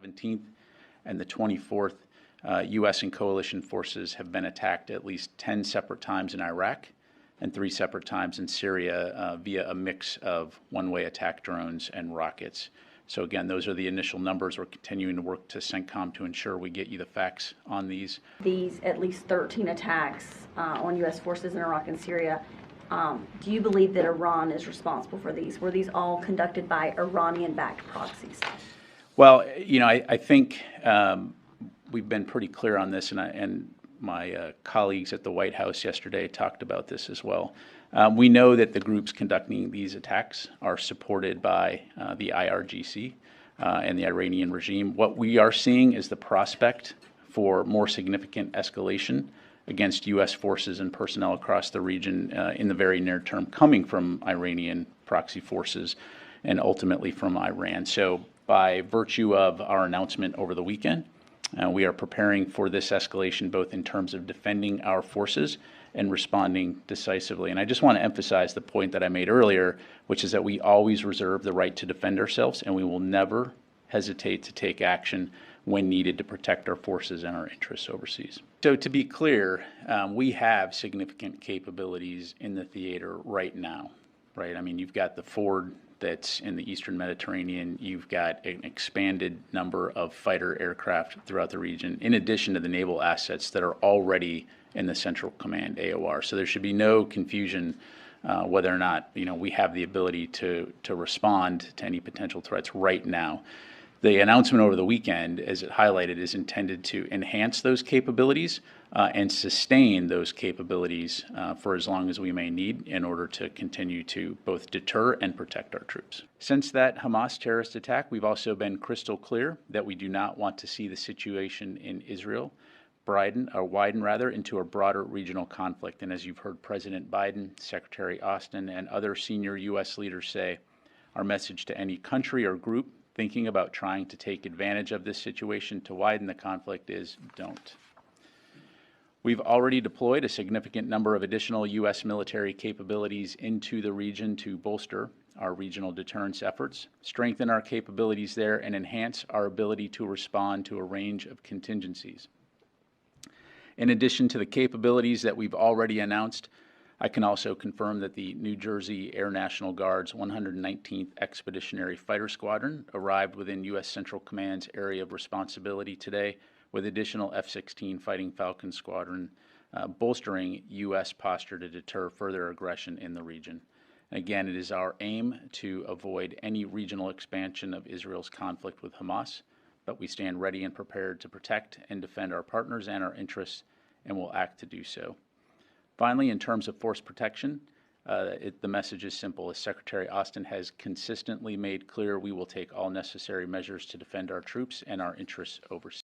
17th and the 24th, U.S. and coalition forces have been attacked at least 10 separate times in Iraq and 3 separate times in Syria via a mix of one-way attack drones and rockets. So again, those are the initial numbers. We're continuing to work to CENTCOM to ensure we get you the facts on these. These at least 13 attacks on U.S. forces in Iraq and Syria, do you believe that Iran is responsible for these? Were these all conducted by Iranian-backed proxies? Well, you know, I think we've been pretty clear on this, and my colleagues at the White House yesterday talked about this as well. We know that the groups conducting these attacks are supported by the IRGC and the Iranian regime. What we are seeing is the prospect for more significant escalation against U.S. forces and personnel across the region in the very near term, coming from Iranian proxy forces and ultimately from Iran. So by virtue of our announcement over the weekend, we are preparing for this escalation both in terms of defending our forces and responding decisively. And I just want to emphasize the point that I made earlier, which is that we always reserve the right to defend ourselves, and we will never hesitate to take action when needed to protect our forces and our interests overseas. So to be clear, we have significant capabilities in the theater right now, right? I mean, you've got the Ford that's in the Eastern Mediterranean. You've got an expanded number of fighter aircraft throughout the region, in addition to the naval assets that are already in the Central Command AOR. So there should be no confusion whether or not we have the ability to respond to any potential threats right now. The announcement over the weekend, as it highlighted, is intended to enhance those capabilities and sustain those capabilities for as long as we may need in order to continue to both deter and protect our troops. Since that Hamas terrorist attack, we've also been crystal clear that we do not want to see the situation in Israel widen into a broader regional conflict. And as you've heard President Biden, Secretary Austin, and other senior U.S. leaders say, our message to any country or group thinking about trying to take advantage of this situation to widen the conflict is don't. We've already deployed a significant number of additional U.S. military capabilities into the region to bolster our regional deterrence efforts, strengthen our capabilities there, and enhance our ability to respond to a range of contingencies. In addition to the capabilities that we've already announced, I can also confirm that the New Jersey Air National Guard's 119th Expeditionary Fighter Squadron arrived within U.S. Central Command's area of responsibility today, with additional F-16 Fighting Falcon Squadron bolstering U.S. posture to deter further aggression in the region. And again, it is our aim to avoid any regional expansion of Israel's conflict with Hamas, but we stand ready and prepared to protect and defend our partners and our interests, and will act to do so. Finally, in terms of force protection, the message is simple. As Secretary Austin has consistently made clear, we will take all necessary measures to defend our troops and our interests overseas.